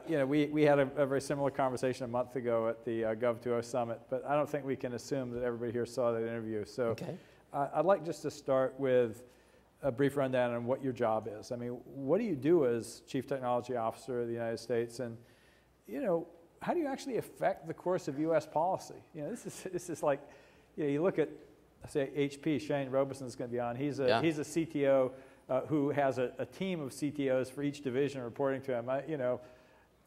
You know, we had a very similar conversation a month ago at the Gov2O Summit, but I don't think we can assume that everybody here saw that interview. So Okay. I'd like just to start with a brief rundown on what your job is. I mean, what do you do as Chief Technology Officer of the United States? And, you know, how do you actually affect the course of U.S. policy? You know, this is like, you know, you look at, say, HP, Shane Robison's going to be on. He's a CTO who has a team of CTOs for each division reporting to him. You know,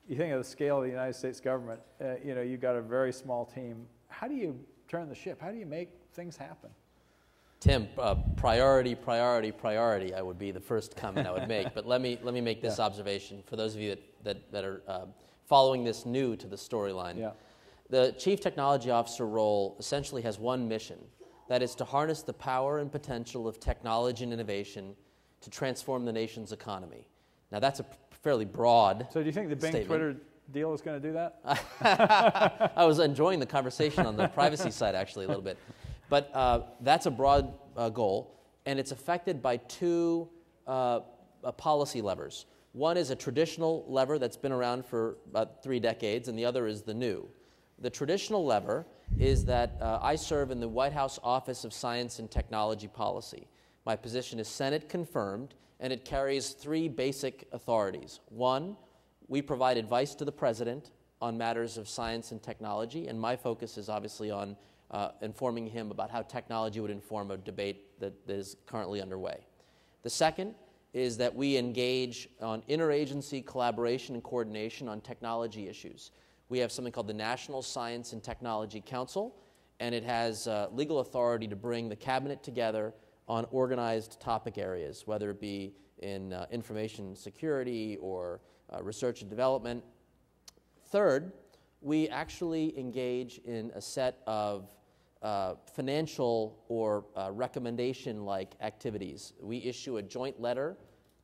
you think of the scale of the United States government, you know, you've got a very small team. How do you turn the ship? How do you make things happen? Tim, priority, priority, priority, I would be the first comment I would make. But let me make this observation for those of you that are following this new to the storyline. Yeah. The Chief Technology Officer role essentially has one mission. That is to harness the power and potential of technology and innovation to transform the nation's economy. Now that's a fairly broad So do you think the Bing statement. Twitter deal is going to do that? I was enjoying the conversation on the privacy side actually a little bit. But that's a broad goal, and it's affected by two policy levers. One is a traditional lever that's been around for about 3 decades, and the other is the new. The traditional lever is that I serve in the White House Office of Science and Technology Policy. My position is Senate confirmed, and it carries 3 basic authorities. One, we provide advice to the President on matters of science and technology, and my focus is obviously on informing him about how technology would inform a debate that is currently underway. The second is that we engage on interagency collaboration and coordination on technology issues. We have something called the National Science and Technology Council, and it has legal authority to bring the cabinet together on organized topic areas, whether it be in information security or research and development. Third, we actually engage in a set of financial or recommendation-like activities. We issue a joint letter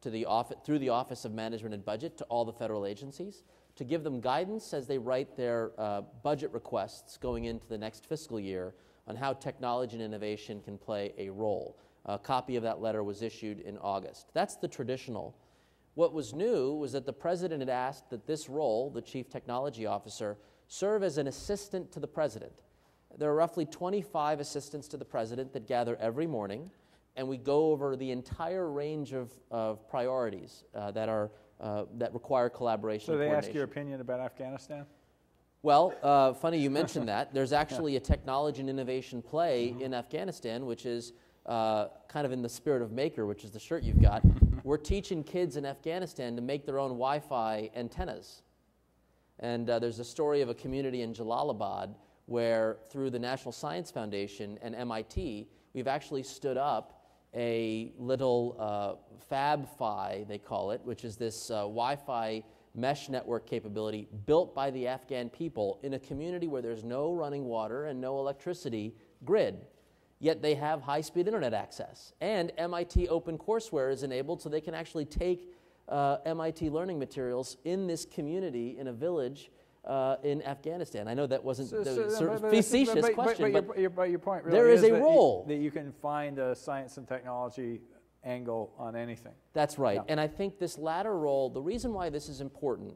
to the through the Office of Management and Budget to all the federal agencies to give them guidance as they write their budget requests going into the next fiscal year on how technology and innovation can play a role. A copy of that letter was issued in August. That's the traditional. What was new was that the President had asked that this role, the Chief Technology Officer, serve as an assistant to the President. There are roughly 25 assistants to the President that gather every morning, and we go over the entire range of priorities that require collaboration So and they coordination. ask your opinion about Afghanistan? Well, funny you mentioned that. There's actually a technology and innovation play in Afghanistan, which is kind of in the spirit of Maker, which is the shirt you've got. We're teaching kids in Afghanistan to make their own Wi-Fi antennas. And there's a story of a community in Jalalabad where through the National Science Foundation and MIT, we've actually stood up a little FabFi, they call it, which is this Wi-Fi mesh network capability built by the Afghan people in a community where there's no running water and no electricity grid. Yet they have high-speed internet access. And MIT OpenCourseWare is enabled so they can actually take MIT learning materials in this community in a village in Afghanistan. I know that wasn't a facetious question, but your point really there is a that role. that you can find a science and technology angle on anything. That's right. Yeah. And I think this latter role, the reason why this is important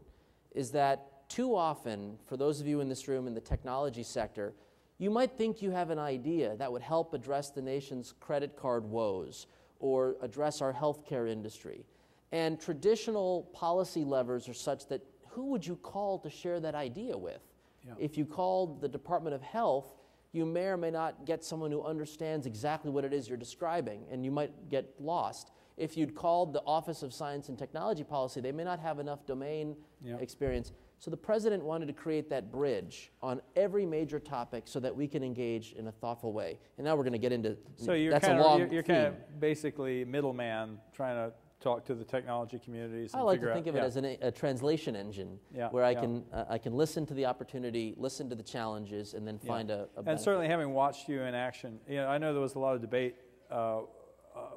is that too often, for those of you in this room in the technology sector, you might think you have an idea that would help address the nation's credit card woes or address our healthcare industry. And traditional policy levers are such that who would you call to share that idea with? Yeah. If you called the Department of Health, you may or may not get someone who understands exactly what it is you're describing, and you might get lost. If you'd called the Office of Science and Technology Policy, they may not have enough domain experience. So the President wanted to create that bridge on every major topic so that we can engage in a thoughtful way. And now we're going to get into, so you're that's kind a long of, you're kind of basically middleman trying to talk to the technology communities. I like to think of it as a translation engine where I can listen to the opportunity, listen to the challenges, and then find a benefit. And certainly having watched you in action, you know, I know there was a lot of debate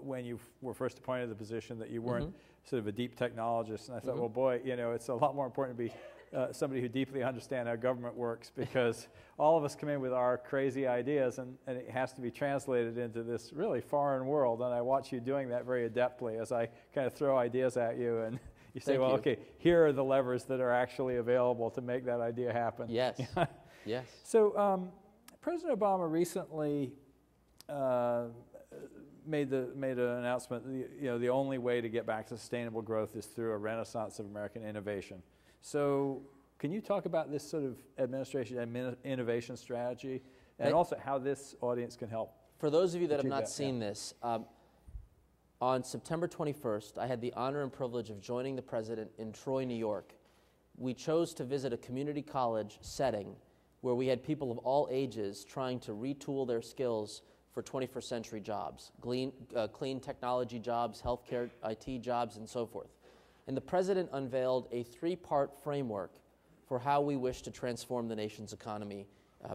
when you were first appointed to the position that you weren't sort of a deep technologist, and I thought, well, boy, you know, it's a lot more important to be somebody who deeply understands how government works, because all of us come in with our crazy ideas, and it has to be translated into this really foreign world. And I watch you doing that very adeptly as I kind of throw ideas at you, and You say, well, okay, here are the levers that are actually available to make that idea happen. Yes. Yes. So President Obama recently made an announcement. The only way to get back to sustainable growth is through a renaissance of American innovation. So can you talk about this sort of administration innovation strategy, and also how this audience can help? For those of you that have not seen this, on September 21st, I had the honor and privilege of joining the president in Troy, New York. We chose to visit a community college setting where we had people of all ages trying to retool their skills for 21st century jobs, clean technology jobs, healthcare, IT jobs, and so forth. And the president unveiled a 3-part framework for how we wish to transform the nation's economy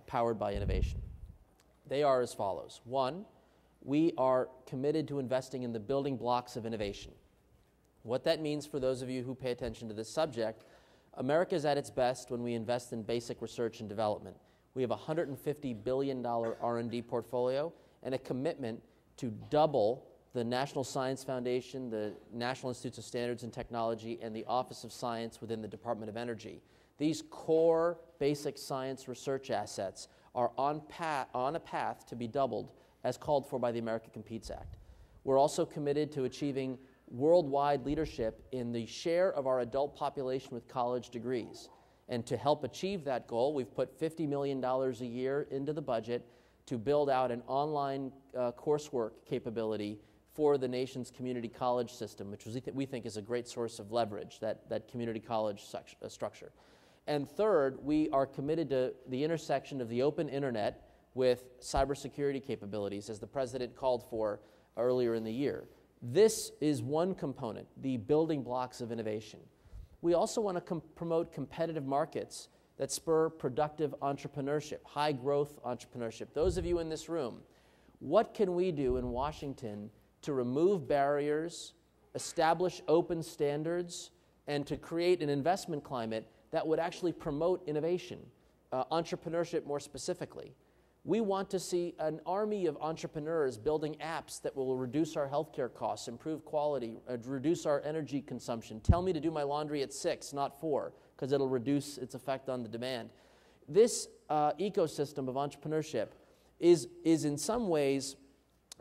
powered by innovation. They are as follows. 1, we are committed to investing in the building blocks of innovation. What that means for those of you who pay attention to this subject, America is at its best when we invest in basic research and development. We have a $150 billion R&D portfolio and a commitment to double the National Science Foundation, the National Institutes of Standards and Technology, and the Office of Science within the Department of Energy. These core basic science research assets are on a path to be doubled as called for by the America Competes Act. We're also committed to achieving worldwide leadership in the share of our adult population with college degrees. And to help achieve that goal, we've put $50 million a year into the budget to build out an online coursework capability for the nation's community college system, which we think is a great source of leverage, that community college structure. And third, we are committed to the intersection of the open internet with cybersecurity capabilities, as the president called for earlier in the year. This is one component, the building blocks of innovation. We also want to promote competitive markets that spur productive entrepreneurship, high growth entrepreneurship. Those of you in this room, what can we do in Washington to remove barriers, establish open standards, and to create an investment climate that would actually promote innovation, entrepreneurship more specifically? We want to see an army of entrepreneurs building apps that will reduce our healthcare costs, improve quality, reduce our energy consumption. Tell me to do my laundry at 6, not 4, because it'll reduce its effect on the demand. This ecosystem of entrepreneurship is in some ways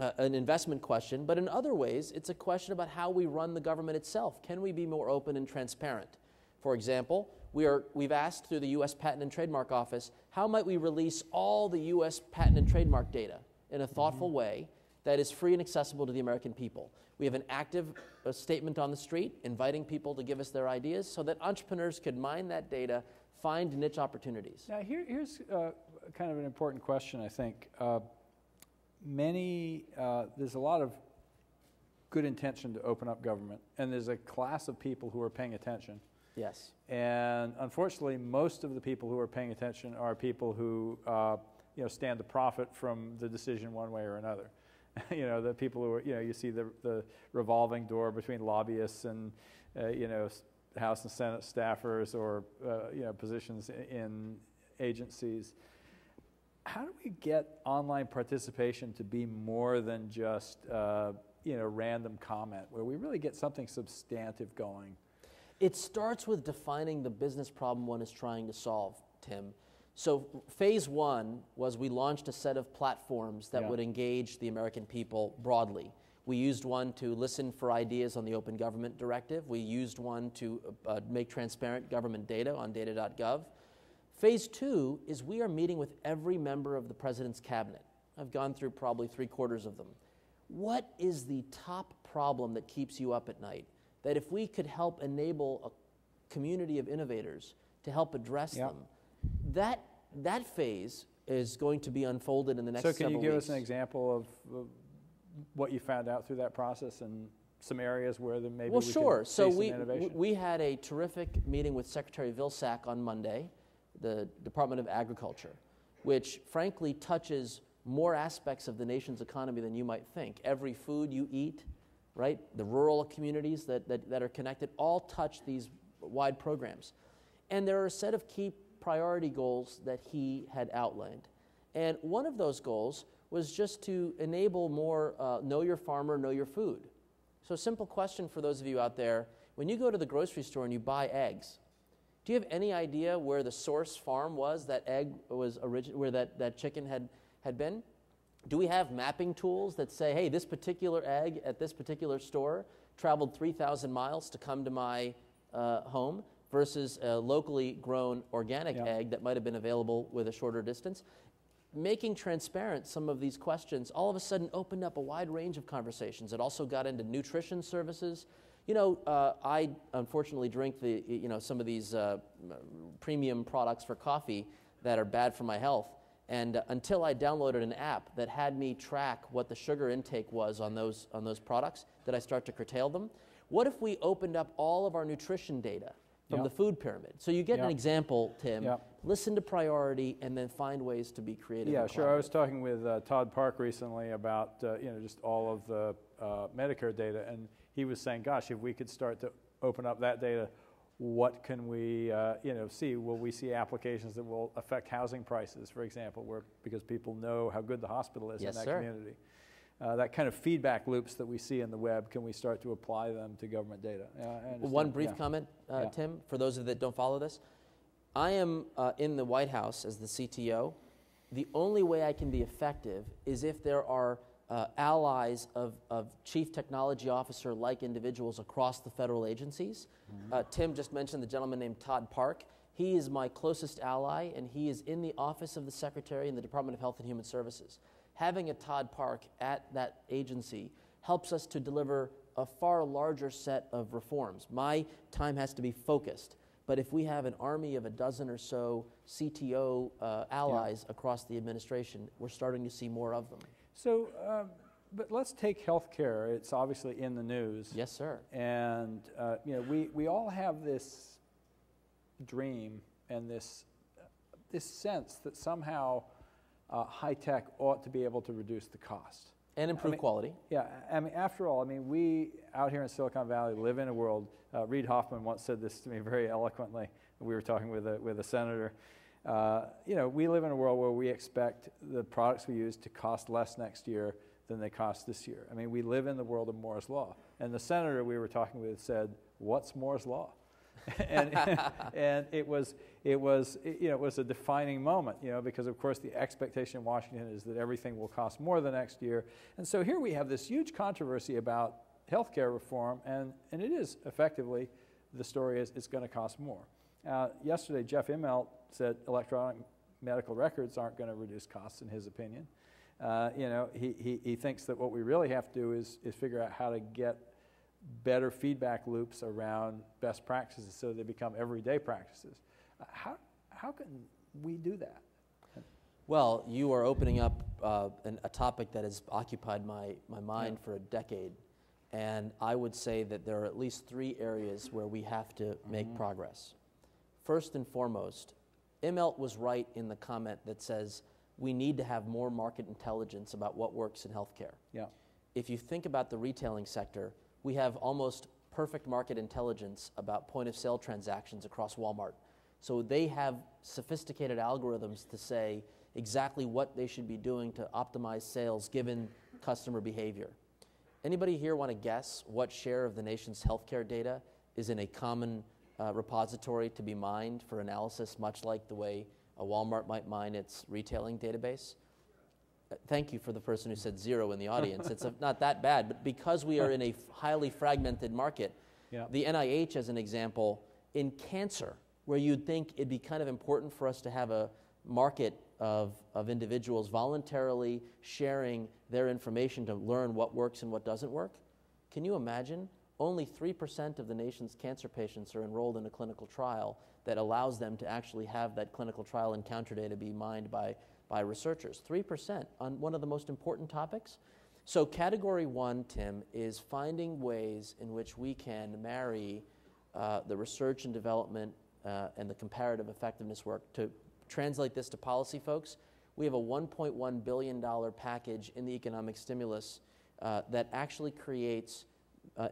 an investment question, but in other ways, it's a question about how we run the government itself. Can we be more open and transparent? For example, we've asked through the U.S. Patent and Trademark Office, how might we release all the U.S. patent and trademark data in a thoughtful way that is free and accessible to the American people? We have an active statement on the street inviting people to give us their ideas so that entrepreneurs could mine that data, find niche opportunities. Now, here's kind of an important question, I think. There's a lot of good intention to open up government, and there's a class of people who are paying attention. Yes. And unfortunately, most of the people who are paying attention are people who stand to profit from the decision one way or another. The people who are, you see the revolving door between lobbyists and, House and Senate staffers or, positions in agencies. How do we get online participation to be more than just, random comment, where we really get something substantive going? It starts with defining the business problem one is trying to solve, Tim. So phase 1 was we launched a set of platforms that would engage the American people broadly. We used one to listen for ideas on the Open Government Directive. We used one to make transparent government data on data.gov. Phase 2 is we are meeting with every member of the president's cabinet. I've gone through probably 3/4 of them. What is the top problem that keeps you up at night? That if we could help enable a community of innovators to help address them, that phase is going to be unfolded in the next several weeks. So can you give us an example of what you found out through that process and some areas where maybe we sure. could So see some innovation? We had a terrific meeting with Secretary Vilsack on Monday, the Department of Agriculture, which frankly touches more aspects of the nation's economy than you might think. Every food you eat, right? The rural communities that are connected all touch these wide programs. And there are a set of key priority goals that he had outlined. And one of those goals was just to enable more know your farmer, know your food. So a simple question for those of you out there, When you go to the grocery store and you buy eggs, do you have any idea where the source farm was that egg was where that chicken had been? Do we have mapping tools that say, hey, this particular egg at this particular store traveled 3,000 miles to come to my home versus a locally grown organic egg that might have been available with a shorter distance? Making transparent some of these questions all of a sudden opened up a wide range of conversations. It also got into nutrition services. You know, I unfortunately drink some of these premium products for coffee that are bad for my health. And until I downloaded an app that had me track what the sugar intake was on those products, did I start to curtail them? What if we opened up all of our nutrition data from the food pyramid? So you get an example, Tim. Listen to priority and then find ways to be creative. Yeah, sure. I was talking with Todd Park recently about just all of the Medicare data, and he was saying, gosh, if we could start to open up that data, what can we see? Will we see applications that will affect housing prices, for example, because people know how good the hospital is in that community? That kind of feedback loops that we see in the web, can we start to apply them to government data? One brief comment, Tim, for those of you that don't follow this. I am in the White House as the CTO. The only way I can be effective is if there are allies of chief technology officer-like individuals across the federal agencies. Tim just mentioned the gentleman named Todd Park. He is my closest ally, and he is in the office of the Secretary in the Department of Health and Human Services. Having a Todd Park at that agency helps us to deliver a far larger set of reforms. My time has to be focused, but if we have an army of a dozen or so CTO allies across the administration, we're starting to see more of them. So, but let's take healthcare. It's obviously in the news. Yes, sir. And we all have this dream and this sense that somehow high tech ought to be able to reduce the cost and improve quality. Yeah, I mean, after all, we out here in Silicon Valley live in a world. Reid Hoffman once said this to me very eloquently. We were talking with a senator. We live in a world where we expect the products we use to cost less next year than they cost this year. I mean, we live in the world of Moore's Law. And the senator we were talking with said, "What's Moore's Law?" and it was a defining moment, because of course the expectation in Washington is that everything will cost more the next year. And so here we have this huge controversy about healthcare reform, and it is effectively, the story is it's going to cost more. Yesterday, Jeff Immelt said electronic medical records aren't going to reduce costs, in his opinion. He thinks that what we really have to do is figure out how to get better feedback loops around best practices so they become everyday practices. How can we do that? Well, you are opening up a topic that has occupied my mind for a decade. And I would say that there are at least 3 areas where we have to make progress. First and foremost, Immelt was right in the comment that says we need to have more market intelligence about what works in healthcare. Yeah. If you think about the retailing sector, we have almost perfect market intelligence about point-of-sale transactions across Walmart. So they have sophisticated algorithms to say exactly what they should be doing to optimize sales given customer behavior. Anybody here want to guess what share of the nation's healthcare data is in a common repository to be mined for analysis, much like the way a Walmart might mine its retailing database? Thank you for the person who said 0 in the audience. It's not that bad, but because we are in a highly fragmented market, the NIH, as an example, in cancer, where you'd think it'd be kind of important for us to have a market of individuals voluntarily sharing their information to learn what works and what doesn't work. Can you imagine? Only 3% of the nation's cancer patients are enrolled in a clinical trial that allows them to actually have that clinical trial encounter data be mined by researchers. 3% on one of the most important topics. So category 1, Tim, is finding ways in which we can marry the research and development and the comparative effectiveness work. To translate this to policy folks, we have a $1.1 billion package in the economic stimulus that actually creates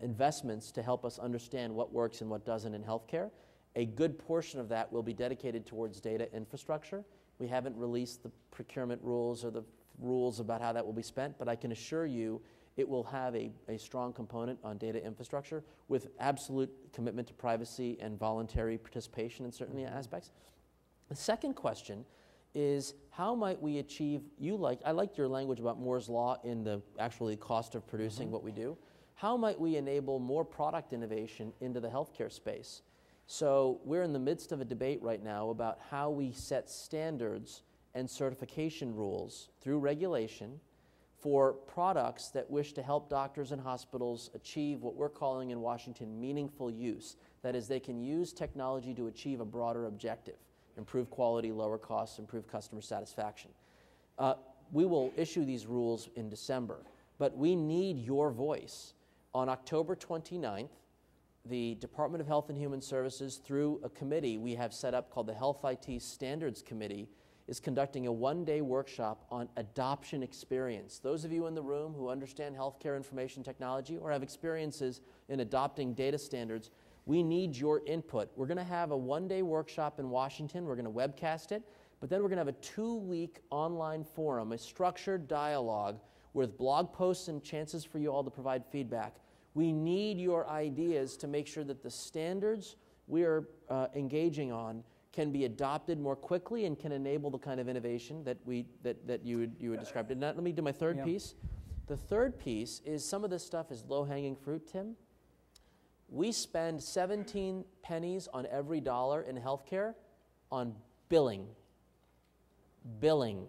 investments to help us understand what works and what doesn't in healthcare. A good portion of that will be dedicated towards data infrastructure. We haven't released the procurement rules or the rules about how that will be spent, but I can assure you It will have a strong component on data infrastructure with absolute commitment to privacy and voluntary participation in certain aspects. The second question is, how might we achieve, I liked your language about Moore's Law in the actually cost of producing what we do. How might we enable more product innovation into the healthcare space? So we're in the midst of a debate right now about how we set standards and certification rules through regulation for products that wish to help doctors and hospitals achieve what we're calling in Washington meaningful use. That is, they can use technology to achieve a broader objective, improve quality, lower costs, improve customer satisfaction. We will issue these rules in December, but we need your voice. On October 29th, the Department of Health and Human Services, through a committee we have set up called the Health IT Standards Committee, is conducting a one-day workshop on adoption experience. Those of you in the room who understand healthcare information technology or have experiences in adopting data standards, we need your input. We're going to have a one-day workshop in Washington. We're going to webcast it, but then we're going to have a 2-week online forum, a structured dialogue with blog posts and chances for you all to provide feedback. We need your ideas to make sure that the standards we are engaging on can be adopted more quickly and can enable the kind of innovation that you would describe. And let me do my third piece. The third piece is some of this stuff is low-hanging fruit, Tim. We spend 17 pennies on every dollar in healthcare on billing. Billing.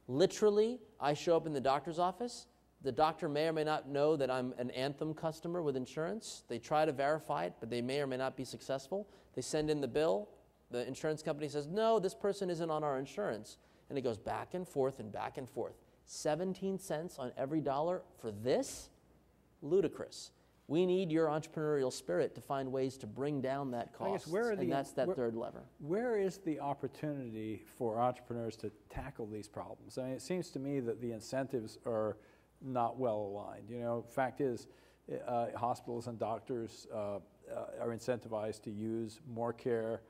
Literally, I show up in the doctor's office. The doctor may or may not know that I'm an Anthem customer with insurance. They try to verify it, but they may or may not be successful. They send in the bill. The insurance company says, no, this person isn't on our insurance. And it goes back and forth and back and forth. 17 cents on every dollar for this? Ludicrous. We need your entrepreneurial spirit to find ways to bring down that cost, and that's that third lever. Where is the opportunity for entrepreneurs to tackle these problems? I mean, it seems to me that the incentives are not well aligned. You know, fact is, hospitals and doctors are incentivized to use more care.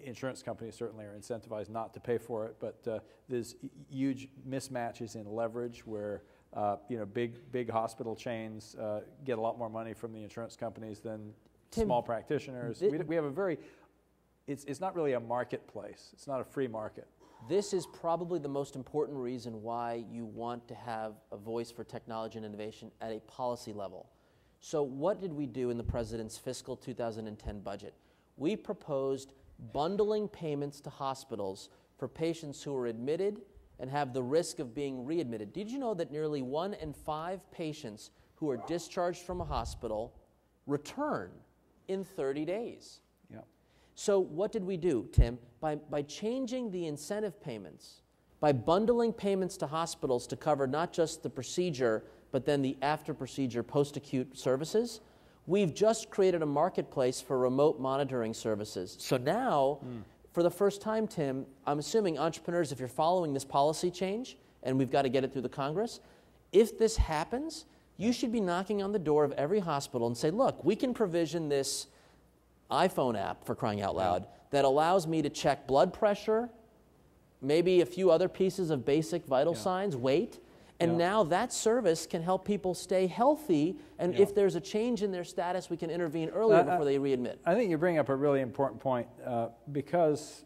Insurance companies certainly are incentivized not to pay for it, but there's huge mismatches in leverage where big hospital chains get a lot more money from the insurance companies than small practitioners. We have a very, it's not really a marketplace. It's not a free market. This is probably the most important reason why you want to have a voice for technology and innovation at a policy level. So what did we do in the President's fiscal 2010 budget? We proposed bundling payments to hospitals for patients who are admitted and have the risk of being readmitted. Did you know that nearly 1 in 5 patients who are discharged from a hospital return in 30 days? Yeah. So what did we do, Tim? By changing the incentive payments, by bundling payments to hospitals to cover not just the procedure, but then the after-procedure post-acute services, we've just created a marketplace for remote monitoring services. So now, for the first time, Tim, I'm assuming entrepreneurs, if you're following this policy change, and we've got to get it through the Congress, if this happens, you should be knocking on the door of every hospital and say, look, we can provision this iPhone app, for crying out loud, that allows me to check blood pressure, maybe a few other pieces of basic vital signs, weight, and now that service can help people stay healthy, and if there's a change in their status, we can intervene earlier before they readmit. I think you bring up a really important point. Because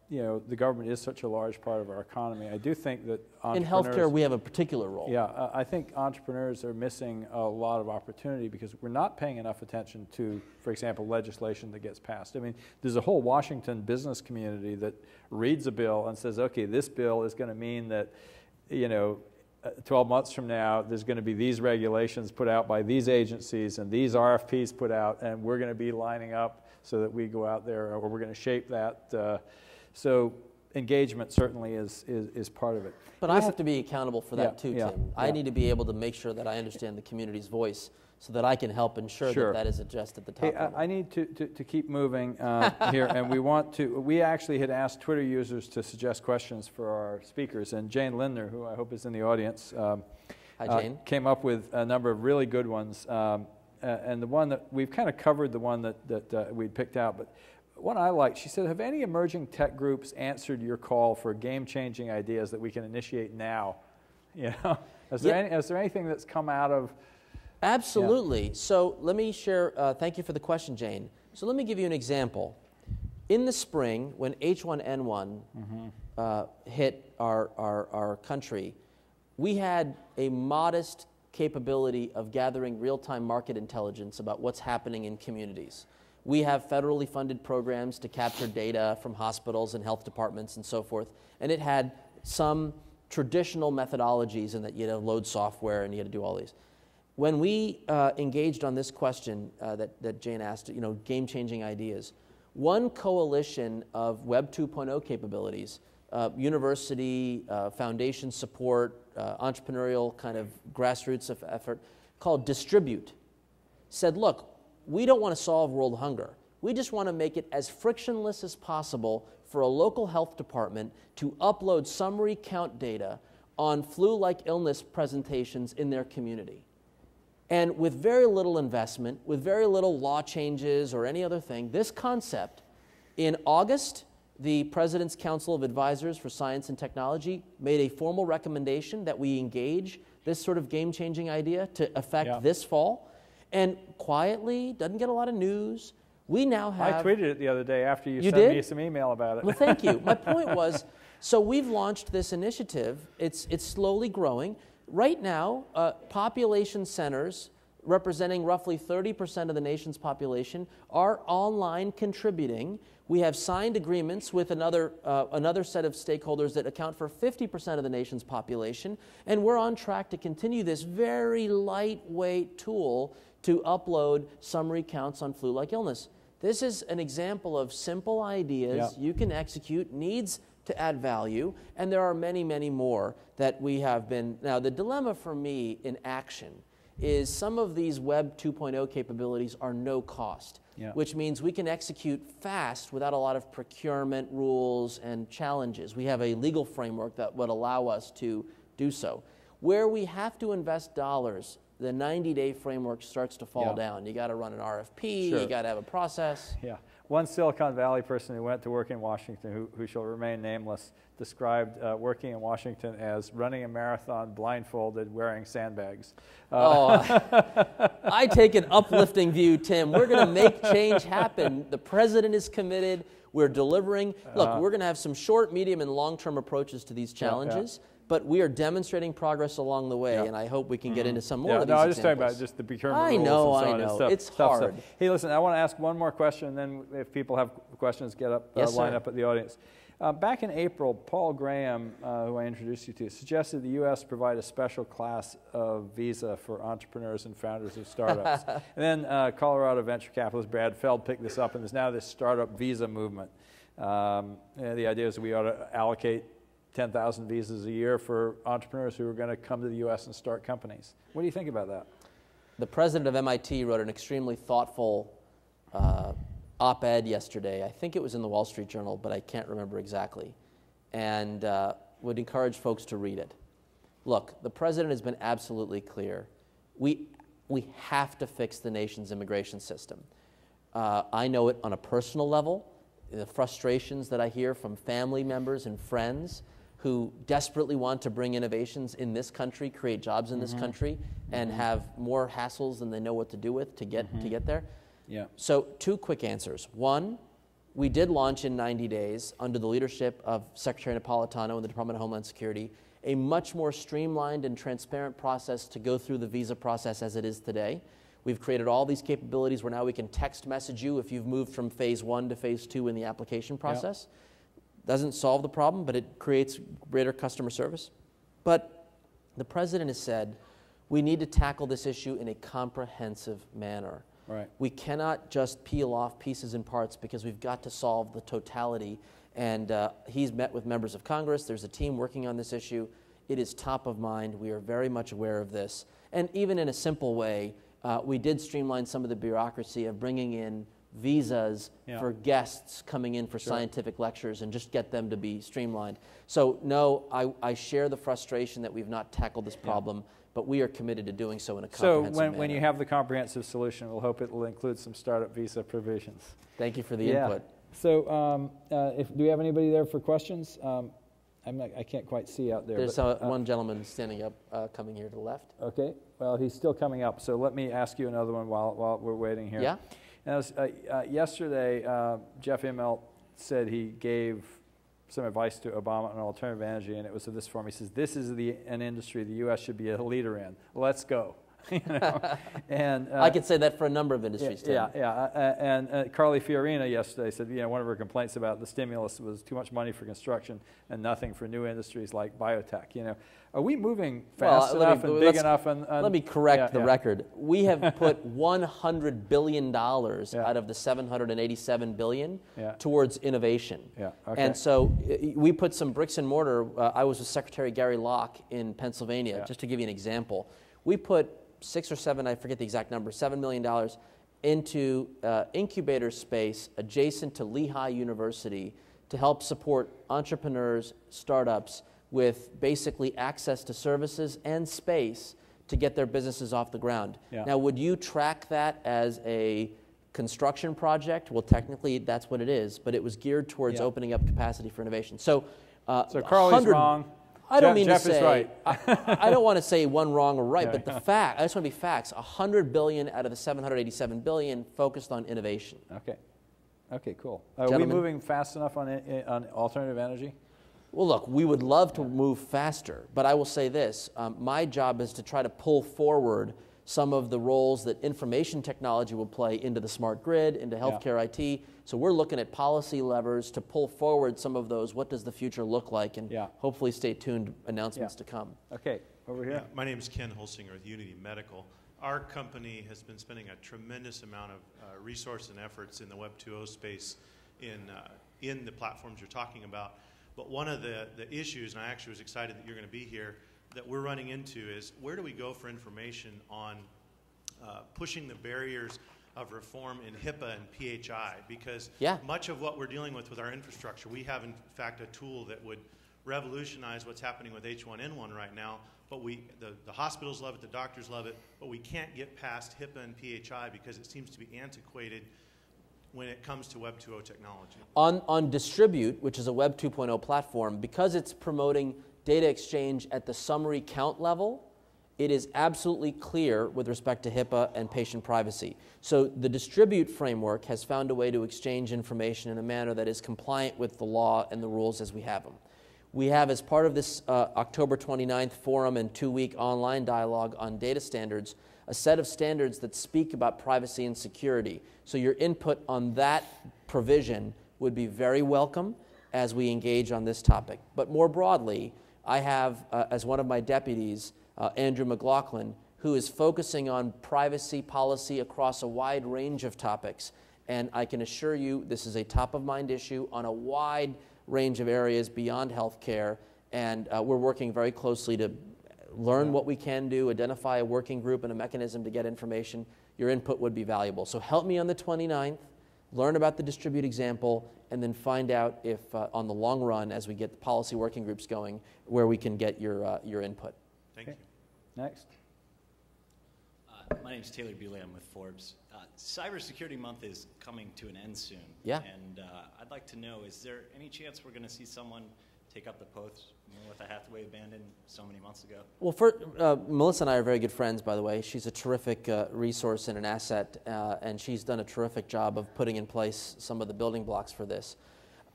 the government is such a large part of our economy, I do think that in healthcare we have a particular role. Yeah, I think entrepreneurs are missing a lot of opportunity because we're not paying enough attention to, for example, legislation that gets passed. I mean, there's a whole Washington business community that reads a bill and says, okay, this bill is going to mean that, 12 months from now, there's going to be these regulations put out by these agencies and these RFPs put out, and we're going to be lining up so that we go out there, or we're going to shape that. So engagement certainly is part of it. But I have to be accountable for that too, Tim. I need to be able to make sure that I understand the community's voice so that I can help ensure that that is addressed at the top level. I need to keep moving here, and we actually had asked Twitter users to suggest questions for our speakers, and Jane Lindner, who I hope is in the audience, Hi, Jane. Came up with a number of really good ones, and the one that we've kind of covered, the one that we'd picked out, but one I liked, she said, have any emerging tech groups answered your call for game-changing ideas that we can initiate now You know, is there anything that's come out of? Absolutely. Yeah. So let me share. Thank you for the question, Jane. So let me give you an example. In the spring, when H1N1 hit our country, we had a modest capability of gathering real-time market intelligence about what's happening in communities. We have federally funded programs to capture data from hospitals and health departments and so forth, and it had some traditional methodologies in that you had to load software and you had to do all these. When we engaged on this question that Jane asked, game-changing ideas, one coalition of Web 2.0 capabilities, university, foundation support, entrepreneurial kind of grassroots effort called Distribute, said, look, we don't want to solve world hunger. We just want to make it as frictionless as possible for a local health department to upload summary count data on flu-like illness presentations in their community. And with very little investment, with very little law changes or any other thing, this concept, in August, the President's Council of Advisors for Science and Technology made a formal recommendation that we engage this sort of game-changing idea to affect this fall. And quietly, doesn't get a lot of news, we now have... I tweeted it the other day after you sent me some email about it. Well, thank you. My point was, so we've launched this initiative. It's slowly growing. Right now, population centers representing roughly 30% of the nation's population are online contributing. We have signed agreements with another set of stakeholders that account for 50% of the nation's population, and we're on track to continue this very lightweight tool to upload summary counts on flu-like illness. This is an example of simple ideas you can execute, needs to add value, and there are many, many more that we have been. Now, the dilemma for me in action is some of these Web 2.0 capabilities are no cost, which means we can execute fast without a lot of procurement rules and challenges. We have a legal framework that would allow us to do so. Where we have to invest dollars, the 90-day framework starts to fall down. You got to run an RFP, you got to have a process. Yeah. One Silicon Valley person who went to work in Washington, who shall remain nameless, described working in Washington as running a marathon blindfolded, wearing sandbags. I take an uplifting view, Tim. We're going to make change happen. The president is committed. We're delivering. Look, we're going to have some short, medium, and long-term approaches to these challenges. But we are demonstrating progress along the way, and I hope we can get into some more of these I was examples. just talking about just the procurement rules and so on. I know. Stuff, it's hard. Hey, listen, I want to ask one more question, and then if people have questions, get up, line up at the audience. Back in April, Paul Graham, who I introduced you to, suggested the U.S. provide a special class of visa for entrepreneurs and founders of startups. And then Colorado venture capitalist Brad Feld picked this up, and there's now this startup visa movement. The idea is we ought to allocate 10,000 visas a year for entrepreneurs who are going to come to the U.S. and start companies. What do you think about that? The president of MIT wrote an extremely thoughtful op-ed yesterday. I think it was in the Wall Street Journal, but I can't remember exactly, and would encourage folks to read it. Look, the president has been absolutely clear. We have to fix the nation's immigration system. I know it on a personal level, the frustrations that I hear from family members and friends who desperately want to bring innovations in this country, create jobs in this country, and have more hassles than they know what to do with to get there. Yeah. So 2 quick answers. One, we did launch in 90 days under the leadership of Secretary Napolitano and the Department of Homeland Security a much more streamlined and transparent process to go through the visa process as it is today. We've created all these capabilities where now we can text message you if you've moved from phase 1 to phase 2 in the application process. Yep. Doesn't solve the problem, but it creates greater customer service. But the president has said we need to tackle this issue in a comprehensive manner. Right. We cannot just peel off pieces and parts because we've got to solve the totality. And he's met with members of Congress. There's a team working on this issue. It is top of mind. We are very much aware of this. And even in a simple way, we did streamline some of the bureaucracy of bringing in visas for guests coming in for scientific lectures and just get them to be streamlined. So no, I share the frustration that we've not tackled this problem, but we are committed to doing so in a comprehensive manner. So when you have the comprehensive solution, we'll hope it will include some startup visa provisions. Thank you for the input. So do we have anybody there for questions? I can't quite see out there. There's but, one gentleman standing up, coming here to the left. Okay, well, he's still coming up, so let me ask you another one while we're waiting here. Yeah? And yesterday, Jeff Immelt said he gave some advice to Obama on alternative energy, and it was this form. He says, this is an industry the U.S. should be a leader in. Let's go. You know? And I could say that for a number of industries, Tim. And Carly Fiorina yesterday said, one of her complaints about the stimulus was too much money for construction and nothing for new industries like biotech. Are we moving fast enough and big enough? Let me correct the record. We have put $100 billion out of the $787 billion towards innovation. Yeah. Okay. And so we put some bricks and mortar. I was with Secretary Gary Locke in Pennsylvania, just to give you an example. We put 6 or 7, I forget the exact number, $7 million into incubator space adjacent to Lehigh University to help support entrepreneurs, startups with basically access to services and space to get their businesses off the ground. Yeah. Now, would you track that as a construction project? Well, technically, that's what it is, but it was geared towards opening up capacity for innovation. So Carly's wrong. I don't mean Jeff to say, is right. I don't want to say one wrong or right, but the fact, I just want to be facts. $100 billion out of the $787 billion focused on innovation. Okay, cool. Are we moving fast enough on alternative energy? Well, look, we would love to move faster, but I will say this. My job is to try to pull forward some of the roles that information technology will play into the smart grid, into healthcare IT. So we're looking at policy levers to pull forward some of those. What does the future look like? And hopefully stay tuned, announcements to come. Okay, over here. My name is Ken Holsinger with Unity Medical. Our company has been spending a tremendous amount of resource and efforts in the Web 2.0 space in the platforms you're talking about. But one of the issues, and I actually was excited that you're going to be here, that we're running into is where do we go for information on pushing the barriers of reform in HIPAA and PHI? Because much of what we're dealing with our infrastructure, we have in fact a tool that would revolutionize what's happening with H1N1 right now, but the hospitals love it, the doctors love it, but we can't get past HIPAA and PHI because it seems to be antiquated when it comes to Web 2.0 technology. On Distribute, which is a Web 2.0 platform, because it's promoting data exchange at the summary count level, it is absolutely clear with respect to HIPAA and patient privacy. So the Distribute framework has found a way to exchange information in a manner that is compliant with the law and the rules as we have them. We have, as part of this October 29th forum and 2-week online dialogue on data standards, a set of standards that speak about privacy and security. So your input on that provision would be very welcome as we engage on this topic. But more broadly, I have, as one of my deputies, Andrew McLaughlin, who is focusing on privacy policy across a wide range of topics. And I can assure you this is a top-of-mind issue on a wide range of areas beyond healthcare. And we're working very closely to learn what we can do, identify a working group and a mechanism to get information. Your input would be valuable. So help me on the 29th, learn about the Distribute example, and then find out if on the long run, as we get the policy working groups going, where we can get your input. Thank you. Next. My name is Taylor Bewley. I'm with Forbes. Cybersecurity Month is coming to an end soon. Yeah. And I'd like to know, is there any chance we're going to see someone take up the post Melissa Hathaway abandoned so many months ago? Well, Melissa and I are very good friends, by the way. She's a terrific resource and an asset, and she's done a terrific job of putting in place some of the building blocks for this.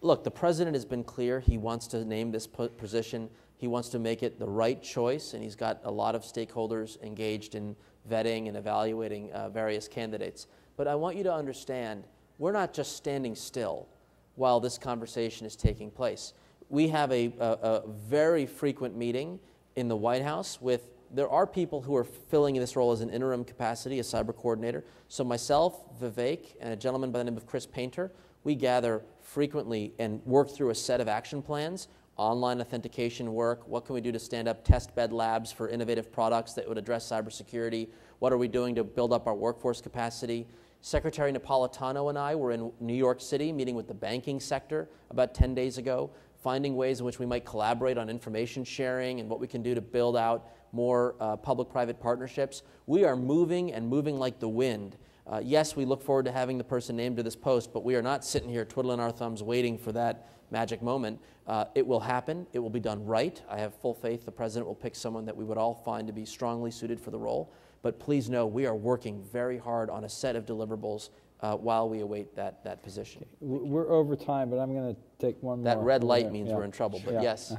Look, the president has been clear. He wants to name this position. He wants to make it the right choice, and he's got a lot of stakeholders engaged in vetting and evaluating various candidates. But I want you to understand, we're not just standing still while this conversation is taking place. We have a very frequent meeting in the White House with, there are people who are filling this role as an interim capacity, a cyber coordinator. So myself, Vivek, and a gentleman by the name of Chris Painter, we gather frequently and work through a set of action plans, online authentication work, what can we do to stand up test bed labs for innovative products that would address cybersecurity, what are we doing to build up our workforce capacity. Secretary Napolitano and I were in New York City meeting with the banking sector about 10 days ago, finding ways in which we might collaborate on information sharing and what we can do to build out more public-private partnerships. We are moving and moving like the wind. Yes, we look forward to having the person named to this post, but we are not sitting here twiddling our thumbs waiting for that magic moment. It will happen. It will be done right. I have full faith the president will pick someone that we would all find to be strongly suited for the role. But please know we are working very hard on a set of deliverables while we await that position. We're over time, but I'm going to take one more. That red light means we're in trouble, but yes.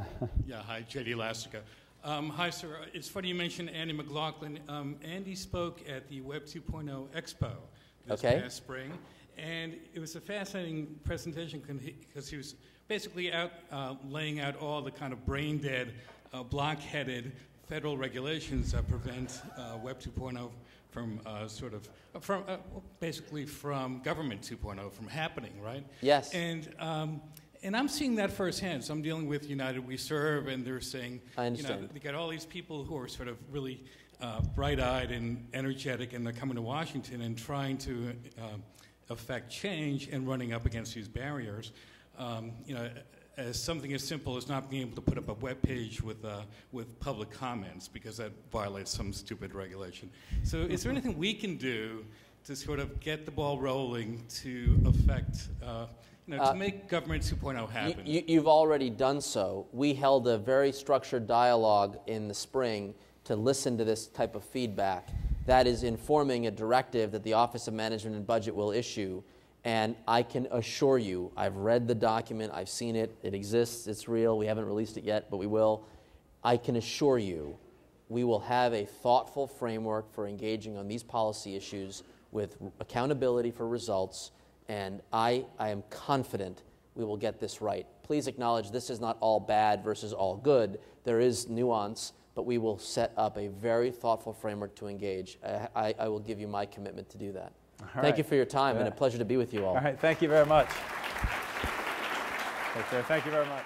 Yeah, hi, J.D. Lastica. Hi, sir. It's funny you mentioned Andy McLaughlin. Andy spoke at the Web 2.0 Expo this past spring, and it was a fascinating presentation because he was basically out laying out all the kind of brain-dead, blockheaded federal regulations that prevent Web 2.0 from basically from government 2.0 from happening, right? Yes. And I'm seeing that firsthand. So I'm dealing with United We Serve, and they're saying, I understand. they got all these people who are sort of really bright-eyed and energetic, and they're coming to Washington and trying to affect change and running up against these barriers. As something as simple as not being able to put up a web page with public comments because that violates some stupid regulation. So is there anything we can do to sort of get the ball rolling to affect, to make government 2.0 happen? You've already done so. We held a very structured dialogue in the spring to listen to this type of feedback. That is informing a directive that the Office of Management and Budget will issue. And I can assure you, I've read the document, I've seen it, it exists, it's real, we haven't released it yet, but we will. I can assure you, we will have a thoughtful framework for engaging on these policy issues with accountability for results, and I am confident we will get this right. Please acknowledge this is not all bad versus all good. There is nuance, but we will set up a very thoughtful framework to engage. I will give you my commitment to do that. Thank you for your time, and a pleasure to be with you all. All right, thank you very much. Thank you very much.